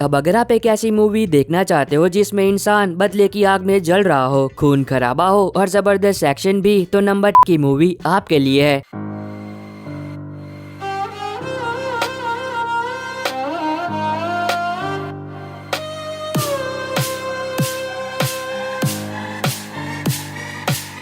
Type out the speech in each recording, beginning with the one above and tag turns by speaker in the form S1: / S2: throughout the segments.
S1: अब अगर आप एक ऐसी मूवी देखना चाहते हो जिसमें इंसान बदले की आग में जल रहा हो, खून खराबा हो और जबरदस्त एक्शन भी, तो नंबर की मूवी आपके लिए है।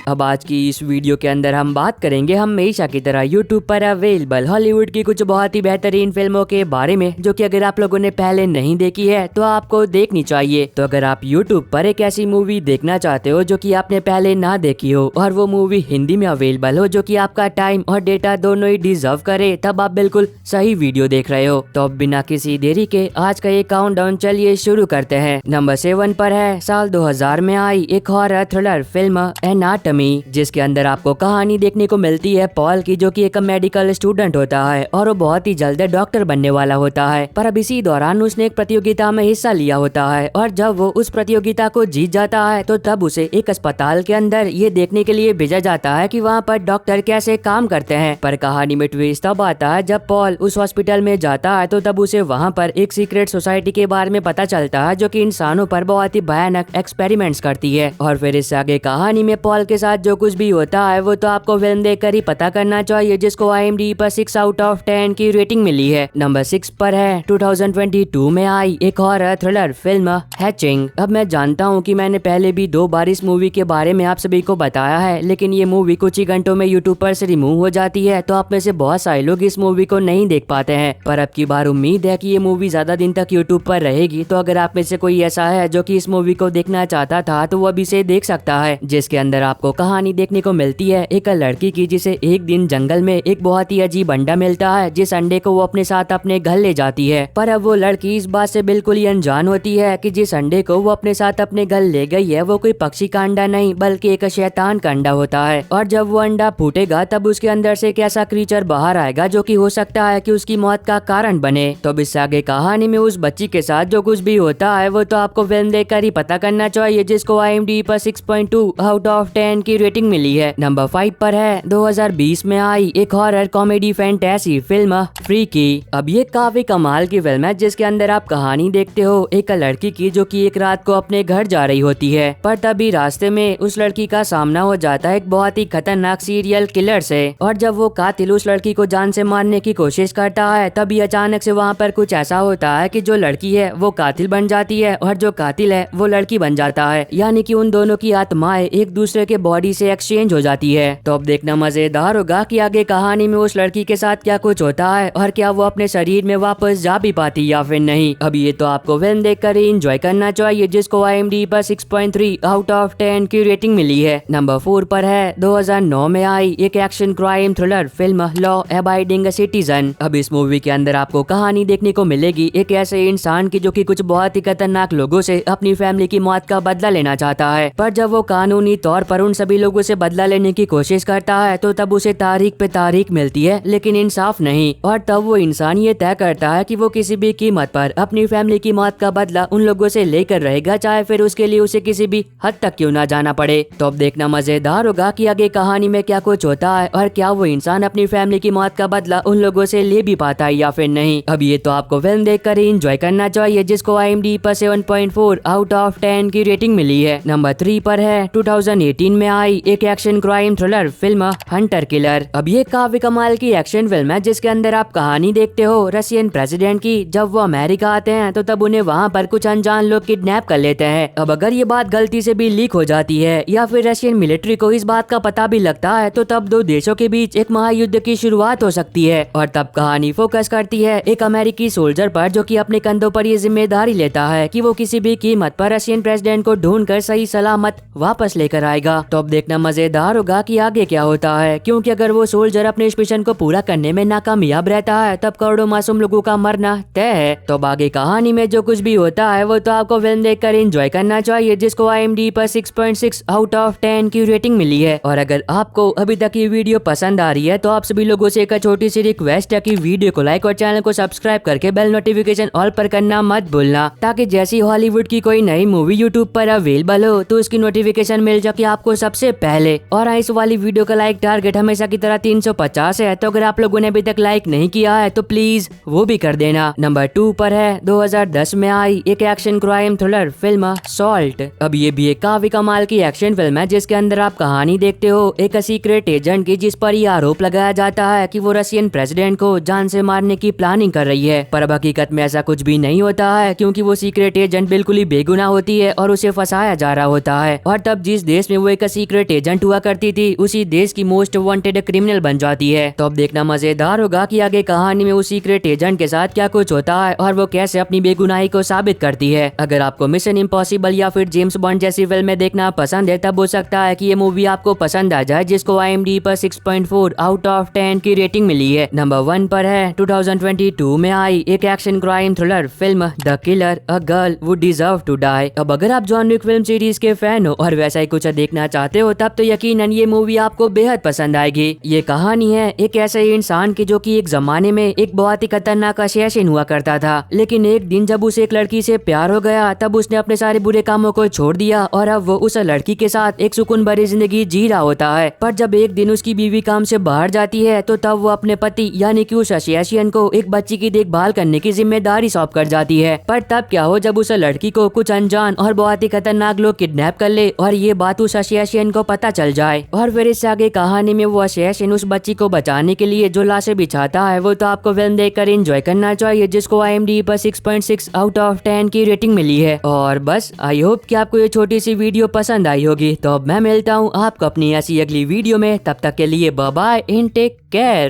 S1: अब आज की इस वीडियो के अंदर हम बात करेंगे हमेशा की तरह यूट्यूब पर अवेलेबल हॉलीवुड की कुछ बहुत ही बेहतरीन फिल्मों के बारे में, जो कि अगर आप लोगों ने पहले नहीं देखी है तो आपको देखनी चाहिए। तो अगर आप यूट्यूब पर एक ऐसी मूवी देखना चाहते हो जो कि आपने पहले ना देखी हो और वो मूवी हिंदी में अवेलेबल हो, जो कि आपका टाइम और डेटा दोनों ही डिजर्व करे, तब आप बिल्कुल सही वीडियो देख रहे हो। तो अब बिना किसी देरी के आज का ये काउंटडाउन चलिए शुरू करते हैं। नंबर 7 पर है साल 2000 में आई एक हॉरर थ्रिलर फिल्म एनाटॉमी, जिसके अंदर आपको कहानी देखने को मिलती है पॉल की, जो कि एक मेडिकल स्टूडेंट होता है और वो बहुत ही जल्द डॉक्टर बनने वाला होता है। पर अब इसी दौरान उसने एक प्रतियोगिता में हिस्सा लिया होता है और जब वो उस प्रतियोगिता को जीत जाता है तो तब उसे एक अस्पताल के अंदर ये देखने के लिए भेजा जाता है कि वहाँ पर डॉक्टर कैसे काम करते हैं। पर कहानी में ट्विस्ट तब आता है जब पॉल उस हॉस्पिटल में जाता है तो तब उसे वहाँ पर एक सीक्रेट सोसाइटी के बारे में पता चलता है, जो कि इंसानों पर बहुत ही भयानक एक्सपेरिमेंट्स करती है। और फिर इससे आगे कहानी में पॉल के साथ जो कुछ भी होता है वो तो आपको फिल्म देखकर ही पता करना चाहिए, जिसको IMDb पर 6 आउट ऑफ 10 की रेटिंग मिली है। नंबर 6 पर है 2022 में आई एक हॉरर थ्रिलर फिल्म हैचिंग। अब मैं जानता हूँ कि मैंने पहले भी 2 बार इस मूवी के बारे में आप सभी को बताया है, लेकिन ये मूवी कुछ ही घंटों में यूट्यूब पर से रिमूव हो जाती है, तो आप में से बहुत सारे लोग इस मूवी को नहीं देख पाते हैं। पर अब की बार उम्मीद है कि ये मूवी ज्यादा दिन तक यूट्यूब पर रहेगी, तो अगर आप में से कोई ऐसा है जो कि इस मूवी को देखना चाहता था तो वो अभी से देख सकता है। जिसके अंदर आपको कहानी देखने को मिलती है एक लड़की की, जिसे एक दिन जंगल में एक बहुत ही अजीब अंडा मिलता है, जिस अंडे को वो अपने साथ अपने घर ले जाती है। पर अब वो लड़की इस बात से बिल्कुल ही अनजान होती है कि जिस अंडे को वो अपने साथ अपने घर ले गई है वो कोई पक्षी का अंडा नहीं बल्कि एक शैतान का अंडा होता है। और जब वो अंडा फूटेगा तब उसके अंदर से एक ऐसा क्रीचर बाहर आएगा जो कि हो सकता है कि उसकी मौत का कारण बने। तो अब इससे आगे कहानी में उस बच्ची के साथ जो कुछ भी होता है वो तो आपको फिल्म देखकर ही पता करना चाहिए, जिसको IMDb पर 6.2 आउट ऑफ 10 की रेटिंग मिली है। नंबर 5 पर है 2020 में आई एक horror comedy fantasy film freaky. अब ये काफी कमाल की फिल्म है, जिसके अंदर आप कहानी देखते हो एक लड़की की, जो कि एक रात को अपने घर जा रही होती है। पर तभी रास्ते में उस लड़की का सामना हो जाता है एक बहुत ही खतरनाक सीरियल किलर से। और जब वो कातिल उस लड़की को जान से मारने की कोशिश करता है, तभी अचानक से वहाँ पर कुछ ऐसा होता है कि जो लड़की है वो कातिल बन जाती है और जो कातिल है वो लड़की बन जाता है, यानी कि उन दोनों की आत्माएं एक दूसरे के बॉडी से एक्सचेंज हो जाती है। तो अब देखना मजेदार होगा कि आगे कहानी में उस लड़की के साथ क्या कुछ होता है और क्या वो अपने शरीर में वापस जा भी पाती या फिर नहीं। अब ये तो आपको फिल्म देखकर ही एंजॉय करना चाहिए, जिसको IMDb पर 6.3 आउट ऑफ 10 की रेटिंग मिली है। नंबर 4 पर है 2009 में आई एक action crime thriller film law abiding citizen. अब इस मूवी के अंदर आपको कहानी देखने को मिलेगी एक ऐसे इंसान की, जो कि कुछ बहुत ही खतरनाक लोगों से अपनी फैमिली की मौत का बदला लेना चाहता है। पर जब वो कानूनी तौर पर उन सभी लोगों से बदला लेने की कोशिश करता है तो तब उसे तारीख पे तारीख मिलती है, लेकिन इंसाफ नहीं। और तब वो इंसान ये तय करता है कि वो किसी भी कीमत पर अपनी फैमिली की मौत का बदला उन लोगों से लेकर रहेगा, चाहे फिर उसके लिए उसे किसी भी हद तक क्यों ना जाना पड़े। तो अब देखना मजेदार होगा कि आगे कहानी में क्या कुछ होता है और क्या वो इंसान अपनी फैमिली की मौत का बदला उन लोगों से ले भी पाता है या फिर नहीं। अब ये तो आपको फिल्म देखकर ही एंजॉय करना चाहिए, जिसको IMDb पर 7.4 आउट ऑफ 10 की रेटिंग मिली है। नंबर 3 पर है 2018 में आई एक action crime thriller film Hunter killer. अब ये काफी कमाल की एक्शन फिल्म है, जिसके अंदर आप कहानी देखते हो रशियन प्रेसिडेंट की। जब वो अमेरिका आते हैं तो तब उन्हें वहाँ पर कुछ अनजान लोग किडनैप कर लेते हैं। अब अगर ये बात गलती से भी लीक हो जाती है या फिर रशियन मिलिट्री को इस बात का पता भी लगता है तो तब 2 देशों के बीच एक महायुद्ध की शुरुआत हो सकती है। और तब कहानी फोकस करती है एक अमेरिकी सोल्जर पर, जो कि अपने कंधों पर ये जिम्मेदारी लेता है कि वो किसी भी कीमत पर रशियन प्रेसिडेंट को ढूंढकर सही सलामत वापस लेकर आएगा। तो अब देखना मजेदार होगा कि आगे क्या होता है, क्योंकि अगर वो सोल्जर अपने इस मिशन को पूरा करने में नाकामयाब रहता है तब करोड़ों मासूम लोगों का मरना तय है। तो अब आगे कहानी में जो कुछ भी होता है वो तो आपको फिल्म देखकर एंजॉय करना चाहिए, जिसको IMDb पर 6.6 आउट ऑफ 10 की रेटिंग मिली है। और अगर आपको अभी तक ये वीडियो पसंद आ रही है तो आप सभी लोगों से एक छोटी सी रिक्वेस्ट है कि वीडियो को लाइक और चैनल को सब्सक्राइब करके बेल नोटिफिकेशन ऑल पर करना मत भूलना, ताकि जैसी हॉलीवुड की कोई नई मूवी यूट्यूब पर अवेलेबल हो तो उसकी नोटिफिकेशन मिल जाए आपको सबसे पहले। और इस वाली वीडियो का लाइक टारगेट हमेशा की तरह 350 है, तो अगर आप लोगों ने अभी तक लाइक नहीं किया है तो प्लीज वो भी कर देना। नंबर 2 पर है 2010 में आई एक action crime thriller film salt. अब ये भी एक काफी कमाल की एक्शन फिल्म है जिसके अंदर आप कहानी देखते हो एक सीक्रेट एजेंट की, जिस पर यह आरोप लगाया जाता है कि वो रशियन प्रेसिडेंट को जान से मारने की प्लानिंग कर रही है। पर अब हकीकत में ऐसा कुछ भी नहीं होता है, क्योंकि वो सीक्रेट एजेंट बिल्कुल ही बेगुनाह होती है और उसे फंसाया जा रहा होता है। और तब जिस देश में वो एक सीक्रेट एजेंट हुआ करती थी, उसी देश की मोस्ट वांटेड क्रिमिनल बन जाती है। तो अब देखना मजेदार होगा कि आगे कहानी में उस सीक्रेट एजेंट के साथ क्या कुछ होता है और वो कैसे अपनी बेगुनाही को साबित करती है। अगर आपको मिशन इम्पॉसिबल या फिर जेम्स बॉन्ड जैसी फिल्में देखना पसंद है, तब हो सकता है कि ये मूवी आपको पसंद आ जाए, जिसको IMDb पर 6.4 आउट ऑफ 10 की रेटिंग मिली है। नंबर 1 पर है 2022 में आई एक action crime thriller film the killer a girl would deserve to die. अब अगर आप जॉन विक फिल्म सीरीज के फैन हो और वैसा ही कुछ देखना चाहते हो, तब तो यकीनन ये मूवी आपको बेहद पसंद आएगी। ये कहानी है एक ऐसे इंसान की जो कि एक जमाने में एक बहुत ही खतरनाक असैसिन हुआ करता था, लेकिन एक दिन जब उसे एक लड़की से प्यार हो गया, तब उसने अपने सारे बुरे कामों को छोड़ दिया और अब वो उस लड़की के साथ एक सुकून भरी जिंदगी जी रहा होता है। पर जब एक दिन उसकी बीवी काम से बाहर जाती है, तो तब वो अपने पति यानी कि उस असैसिन को एक बच्ची की देखभाल करने की जिम्मेदारी सौंप कर जाती है। पर तब क्या हो जब उस लड़की को कुछ अनजान और बहुत ही खतरनाक लोग किडनैप कर ले और ये बात उस असैसिन को पता चल जाए। और फिर इससे आगे कहानी में वो असैसिन उस बच्ची को बचाने के लिए जो लाशें बिछाता है, वो तो आपको फिल्म देखकर एंजॉय करना चाहिए, जिसको IMDb पर 6.6 आउट ऑफ 10 की रेटिंग मिली है। और बस आई होप कि आपको ये छोटी सी वीडियो पसंद आई होगी। तो अब मैं मिलता हूँ आपको अपनी ऐसी अगली वीडियो में, तब तक के लिए bye bye and take care.